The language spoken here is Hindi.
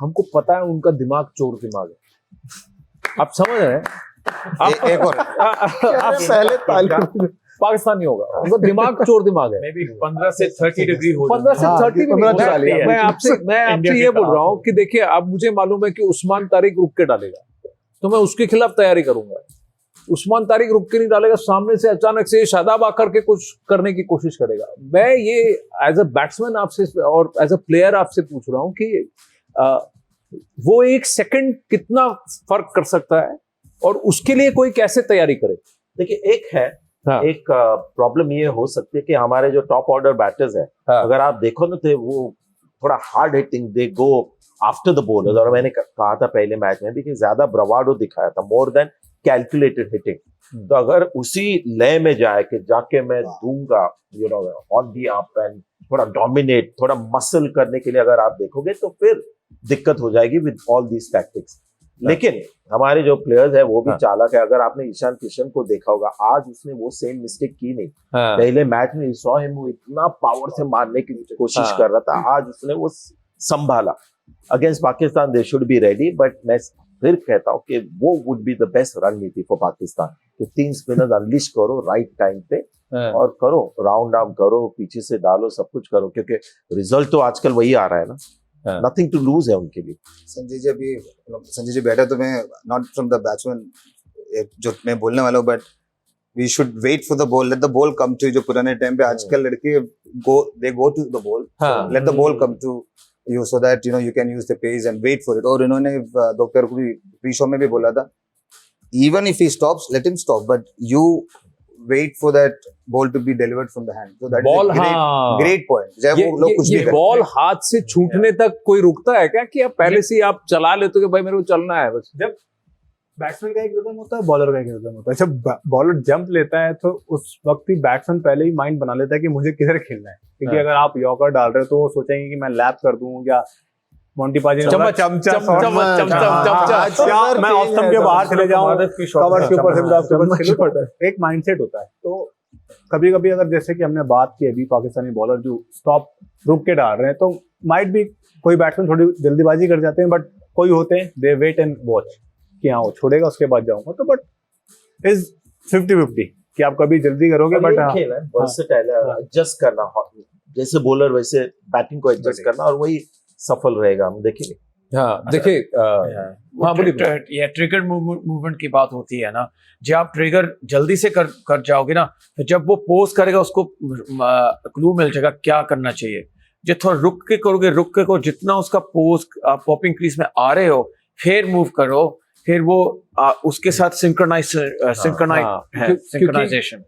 हमको पता है उनका दिमाग चोर दिमाग है, आप समझ रहे हैं? एक और आप पहले पाकिस्तानी होगा, उनका दिमाग चोर दिमाग है। मे बी 15 से 30 डिग्री हो 15 से 30 भी नहीं होता है। मैं आपसे इंडिया ये के बोल रहा हूँ खिलाफ। कि देखिए, अब मुझे मालूम है कि उस्मान तारिक रुक के डालेगा, तो मैं उसके खिलाफ तैयारी करूंगा। उस्मान तारिक रुक के नहीं डालेगा, सामने से अचानक से शादाब आकर के कुछ करने की कोशिश करेगा। मैं ये एज अ बैट्समैन आपसे और एज अ प्लेयर आपसे पूछ रहा हूँ कि वो एक सेकंड कितना फर्क कर सकता है और उसके लिए कोई कैसे तैयारी करे? देखिए, एक है, हाँ। एक प्रॉब्लम ये हो सकती है कि हमारे जो टॉप ऑर्डर बैटर्स है, हाँ। अगर आप देखो ना तो वो थोड़ा hard hitting, they go after the bowlers. और मैंने कहा था पहले मैच में भी कि ज्यादा ब्रवाडो दिखाया था, मोर देन कैलकुलेटेड हिटिंग। तो अगर उसी लय में जाए कि जाके मैं दूंगा ऑन दी अप एंड थोड़ा डोमिनेट, थोड़ा मसल करने के लिए अगर आप देखोगे तो फिर दिक्कत हो जाएगी विद ऑल दीज टैक्टिक्स। लेकिन हमारे जो प्लेयर्स है वो भी चालाक है। अगर आपने ईशान किशन को देखा होगा, आज उसने वो सेम मिस्टेक की नहीं। पहले मैच में सॉ हिम, वो इतना पावर से मारने की कोशिश कर रहा था, आज उसने वो संभाला। Against Pakistan they should be ready, but मैं फिर कहता हूँ कि वो वुड बी द बेस्ट रणनीति फॉर पाकिस्तान कि 3 स्पिनर्स अनलिश करो राइट टाइम पे और करो, राउंड आर्म करो, पीछे से डालो, सब कुछ करो, क्योंकि रिजल्ट तो आजकल वही आ रहा है ना। नथिंग टू लूज है उनके लिए। संजय जी बैठा, तो मैं नॉट फ्रॉम द बैट्समैन जो मैं बोलने वाला हूँ, but we should wait for the ball, let the ball come to. जो पुराने टाइम पे आजकल लड़के go to the ball, let the ball come to you, so that you can use the pace and wait for it. और इन्होंने दोपहर को भी प्री शो में भी बोला था, even if he stops, let him stop, but you wait for that ball to be delivered from the hand. So that ball, is a great point. जब वो लोग कुछ भी करें, बॉल हाथ से छूटने तक कोई रुकता है क्या कि आप पहले से ही आप चला लेते हो कि भाई मेरे को चलना है बस? जब बैट्समैन का एक रिदम होता है, बॉलर का एक रिदम होता है। जब बॉलर जंप लेता है तो उस वक्त ही बैट्समैन पहले ही माइंड बना लेता है कि मुझे किधर खेलना है, क्योंकि अगर आप यॉर्कर डाल रहे हो तो वो सोचेंगे कि मैं लैप कर दूं या मोंटी पाजी ने बोला चमचा मैं ऑफ स्टंप के बाहर चले जाऊं, कवर के ऊपर से भी खेलूं। एक माइंडसेट होता है। तो कभी कभी अगर जैसे कि हमने बात की अभी, पाकिस्तानी बॉलर जो स्टॉप रुक के डाल रहे हैं, तो माइट भी कोई बैट्समैन थोड़ी जल्दीबाजी कर जाते हैं, बट कोई होते हैं दे वेट एंड वॉच कि हाँ वो छोड़ेगा उसके बाद जाऊंगा। तो बट इज 50-50 कि आप कभी जल्दी करोगे, बट खेल है वर्सेटाइल है, एडजस्ट करना, जैसे बॉलर वैसे बैटिंग को एडजस्ट करना, और वही सफल रहेगा। हम देखेंगे। हाँ देखिए, हाँ बोलिए। ये ट्रिगर मूवमेंट की बात होती है ना, जब आप ट्रिगर जल्दी से कर जाओगे ना, तो जब वो पोज करेगा उसको क्लू मिल जाएगा क्या करना चाहिए। जो थोड़ा रुक के करोगे, रुक के को जितना उसका पोज पॉपिंग क्रीज में आ रहे हो, फिर मूव करो, फिर वो उसके साथ सिंक्रोनाइजेशन।